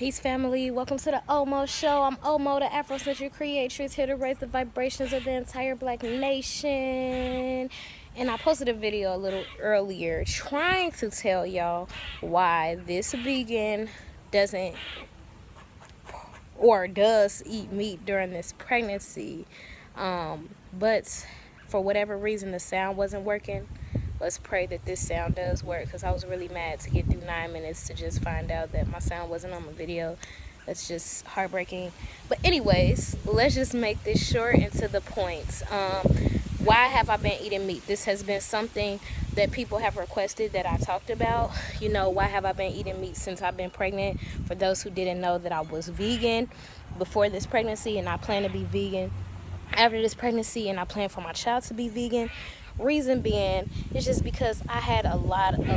Peace, family. Welcome to the Omo Show. I'm Omo, the Afrocentric creatrix, here to raise the vibrations of the entire Black nation. And I posted a video a little earlier trying to tell y'all why this vegan doesn't or does eat meat during this pregnancy. But for whatever reason, the sound wasn't working. Let's pray that this sound does work, because I was really mad to get through 9 minutes to just find out that my sound wasn't on my video. That's just heartbreaking. But anyways, let's just make this short and to the point. Why have I been eating meat? This has been something that people have requested that I talked about. You know, why have I been eating meat since I've been pregnant? For those who didn't know, that I was vegan before this pregnancy, and I plan to be vegan after this pregnancy, and I plan for my child to be vegan. Reason being is just because I had a lot of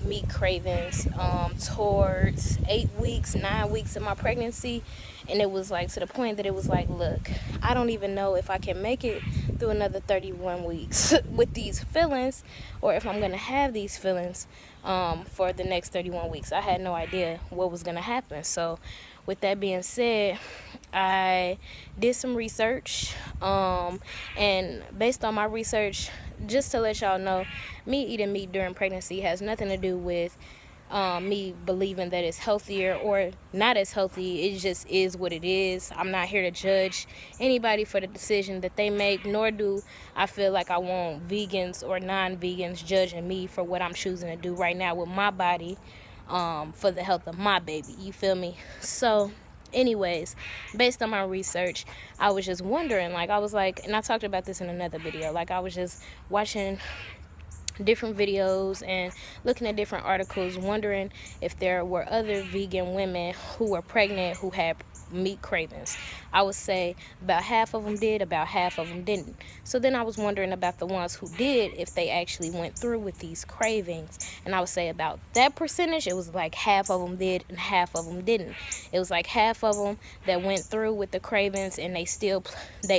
meat cravings towards 8 weeks, 9 weeks of my pregnancy. And it was like to the point that it was like, look, I don't even know if I can make it through another 31 weeks with these feelings, or if I'm gonna have these feelings for the next 31 weeks. I had no idea what was gonna happen. So with that being said, I did some research, and based on my research, just to let y'all know, me eating meat during pregnancy has nothing to do with me believing that it's healthier or not as healthy. It just is what it is. I'm not here to judge anybody for the decision that they make, nor do I feel like I want vegans or non-vegans judging me for what I'm choosing to do right now with my body, for the health of my baby. You feel me? So anyways, based on my research, I was just wondering, like, I was like, and I talked about this in another video, like, I was just watching different videos and looking at different articles, wondering if there were other vegan women who were pregnant who had meat cravings. I would say about half of them did, about half of them didn't. So then I was wondering about the ones who did, if they actually went through with these cravings. And I would say about that percentage, it was like half of them did and half of them didn't. It was like half of them that went through with the cravings, and they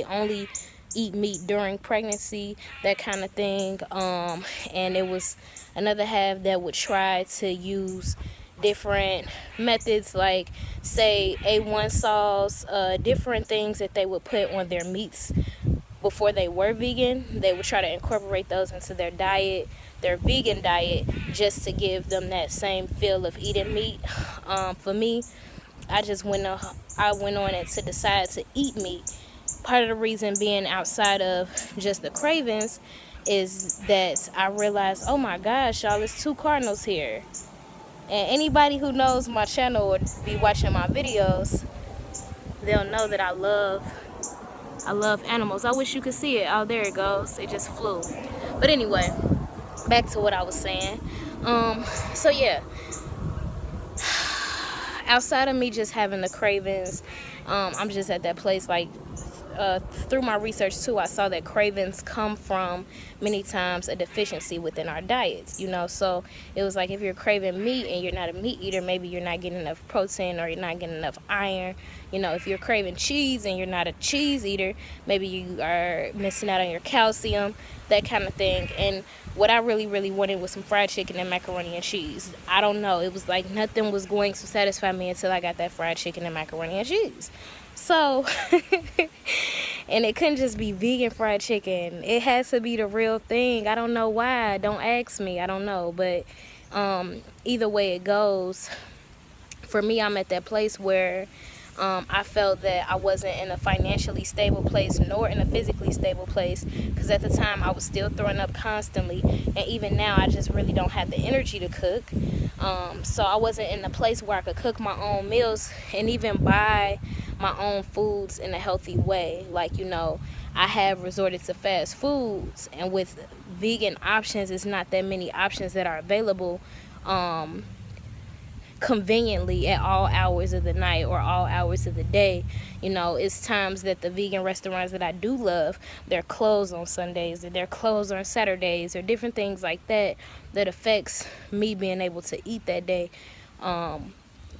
only eat meat during pregnancy, that kind of thing. And it was another half that would try to use different methods, like say A1 sauce, different things that they would put on their meats before they were vegan. They would try to incorporate those into their diet, their vegan diet, just to give them that same feel of eating meat. For me, I went on it to decide to eat meat. Part of the reason being, outside of just the cravings, is that I realized, oh my gosh, y'all, there's 2 cardinals here. And anybody who knows my channel or be watching my videos, they'll know that I love animals. I wish you could see it. Oh, there it goes. It just flew. But anyway, back to what I was saying. So yeah, outside of me just having the cravings, I'm just at that place, like, through my research too, I saw that cravings come from many times a deficiency within our diets, you know. So it was like, if you're craving meat and you're not a meat eater, maybe you're not getting enough protein, or you're not getting enough iron. You know, if you're craving cheese and you're not a cheese eater, maybe you are missing out on your calcium, that kind of thing. And what I really wanted was some fried chicken and macaroni and cheese. I don't know, it was like nothing was going to satisfy me until I got that fried chicken and macaroni and cheese. So and it couldn't just be vegan fried chicken. It has to be the real thing. I don't know why. Don't ask me. I don't know. But either way it goes, for me, I'm at that place where I felt that I wasn't in a financially stable place, nor in a physically stable place, because at the time I was still throwing up constantly, and even now I just really don't have the energy to cook. So I wasn't in a place where I could cook my own meals and even buy my own foods in a healthy way. Like, you know, I have resorted to fast foods, and with vegan options, it's not that many options that are available conveniently at all hours of the night or all hours of the day. You know, it's times that the vegan restaurants that I do love, they're closed on Sundays, or they're closed on Saturdays, or different things like that, that affects me being able to eat that day.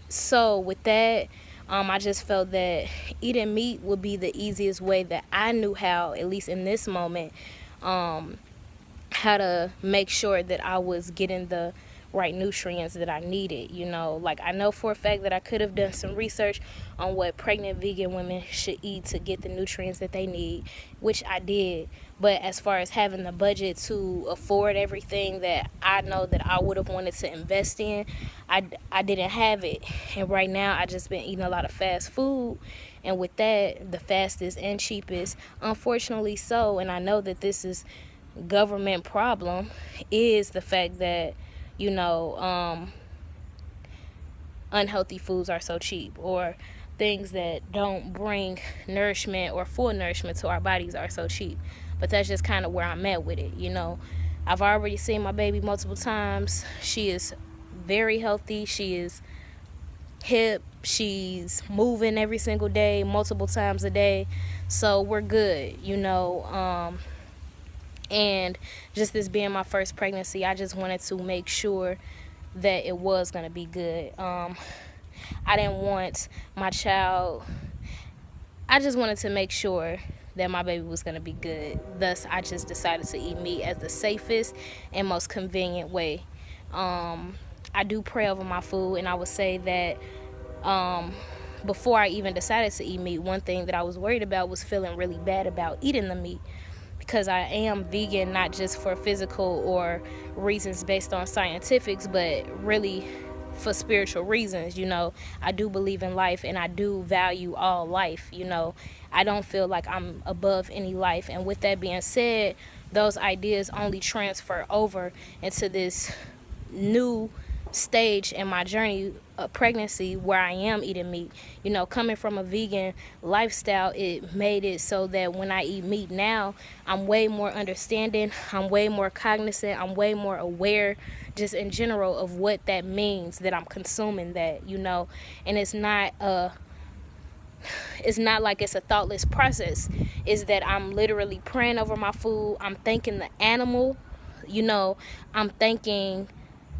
So with that, I just felt that eating meat would be the easiest way that I knew how, at least in this moment, how to make sure that I was getting the right nutrients that I needed. Like, I know for a fact that I could have done some research on what pregnant vegan women should eat to get the nutrients that they need, which I did. But as far as having the budget to afford everything that I know that I would have wanted to invest in, I didn't have it. And right now I just been eating a lot of fast food, and with that, the fastest and cheapest, unfortunately so, and I know that this is government problem, is the fact that unhealthy foods are so cheap, or things that don't bring nourishment or full nourishment to our bodies are so cheap. But that's just kind of where I'm at with it. I've already seen my baby multiple times. She is very healthy. She is hip. She's moving every single day, multiple times a day. So we're good, and just this being my first pregnancy, I just wanted to make sure that it was going to be good. I didn't want my child, I just wanted to make sure that my baby was going to be good. Thus, I just decided to eat meat as the safest and most convenient way. I do pray over my food, and I would say that before I even decided to eat meat, one thing that I was worried about was feeling really bad about eating the meat, because I am vegan, not just for physical or reasons based on scientifics, but really for spiritual reasons. I do believe in life, and I do value all life. I don't feel like I'm above any life. And with that being said, those ideas only transfer over into this new stage in my journey of pregnancy, where I am eating meat. Coming from a vegan lifestyle, it made it so that when I eat meat now, I'm way more understanding, I'm way more cognizant, I'm way more aware just in general of what that means, that I'm consuming that. And it's not like it's a thoughtless process. Is that I'm literally praying over my food. I'm thanking the animal, I'm thanking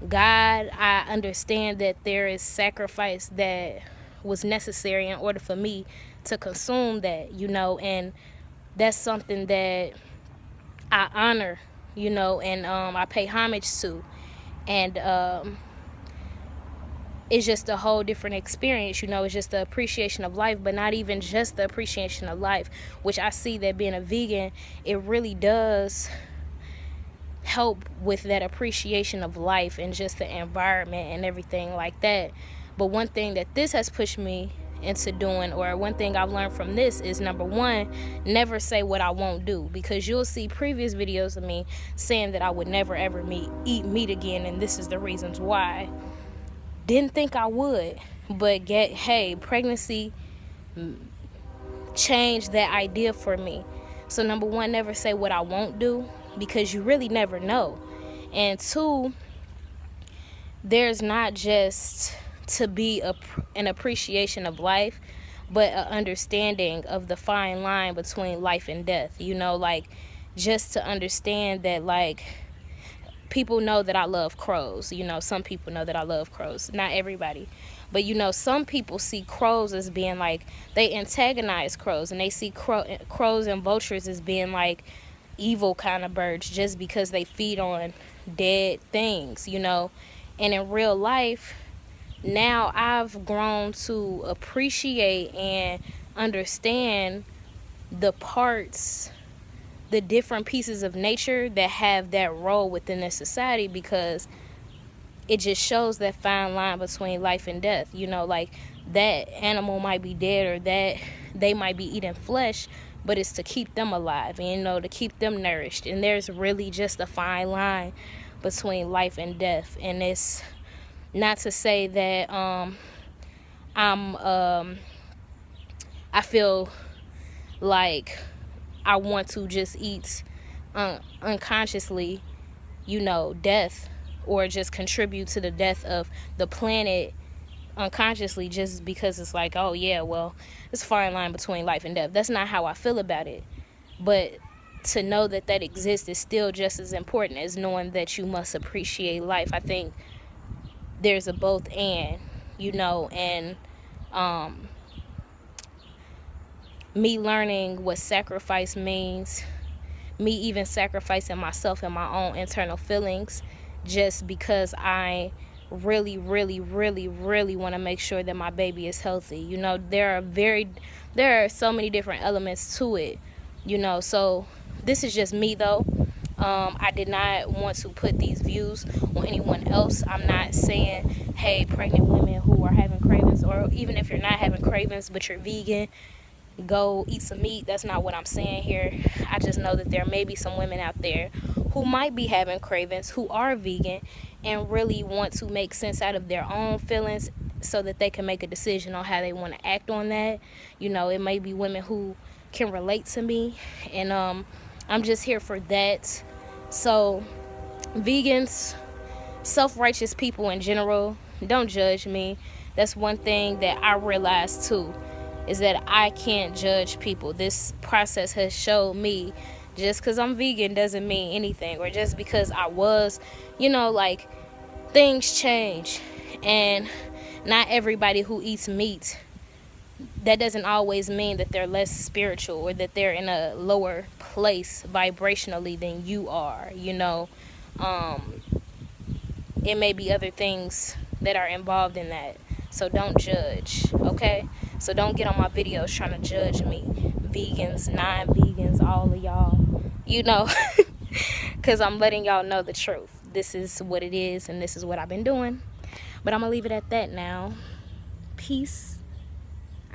God. I understand that there is sacrifice that was necessary in order for me to consume that, and that's something that I honor, and I pay homage to. And it's just a whole different experience. It's just the appreciation of life, but not even just the appreciation of life, which I see that being a vegan, it really does help with that appreciation of life and just the environment and everything like that. But one thing that this has pushed me into doing, or one thing I've learned from this, is number one, never say what I won't do, because you'll see previous videos of me saying that I would never ever eat meat again, and this is the reasons why. Didn't think I would, but hey, pregnancy changed that idea for me. So number one, never say what I won't do, because you really never know. And two, there's not just to be an appreciation of life, but an understanding of the fine line between life and death. Like, just to understand that, like, people know that I love crows. Some people know that I love crows. Not everybody. But, some people see crows as being like, they antagonize crows, and they see crows and vultures as being like evil kind of birds, just because they feed on dead things. And in real life, now I've grown to appreciate and understand the different pieces of nature that have that role within this society, because it just shows that fine line between life and death. Like, that animal might be dead, or that they might be eating flesh, but it's to keep them alive, and to keep them nourished. And there's really just a fine line between life and death. And it's not to say that I feel like I want to just eat unconsciously, death, or just contribute to the death of the planet unconsciously, just because it's like, oh yeah, well, it's a fine line between life and death. That's not how I feel about it. But to know that exists is still just as important as knowing that you must appreciate life. I think there's a both and, and me learning what sacrifice means, me even sacrificing myself and my own internal feelings just because I really, really, really, really want to make sure that my baby is healthy. You know, there are so many different elements to it, you know. So this is just me though. I did not want to put these views on anyone else. I'm not saying, hey, pregnant women who are having cravings, or even if you're not having cravings but you're vegan, go eat some meat. That's not what I'm saying here. I just know that there may be some women out there who might be having cravings, who are vegan, and really want to make sense out of their own feelings so that they can make a decision on how they want to act on that. You know, it may be women who can relate to me, and I'm just here for that. So vegans, self-righteous people in general, don't judge me. That's one thing that I realized too, is that I can't judge people. This process has showed me just because I'm vegan doesn't mean anything, or just because I was, you know, like, things change. And not everybody who eats meat, that doesn't always mean that they're less spiritual or that they're in a lower place vibrationally than you are, you know. It may be other things that are involved in that. So don't judge, okay? So don't get on my videos trying to judge me. Vegans, non-vegans, all of y'all, you know, because I'm letting y'all know the truth. This is what it is, and this is what I've been doing. But I'm going to leave it at that now. Peace.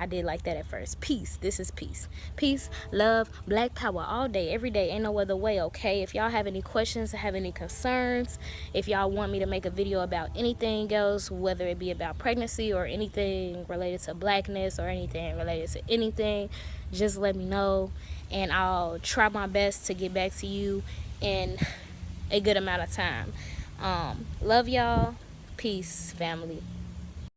I did like that at first. Peace. This is peace. Peace, love, black power all day, every day. Ain't no other way, okay? If y'all have any questions, have any concerns, if y'all want me to make a video about anything else, whether it be about pregnancy or anything related to blackness or anything related to anything, just let me know. And I'll try my best to get back to you in a good amount of time. Love y'all. Peace, family.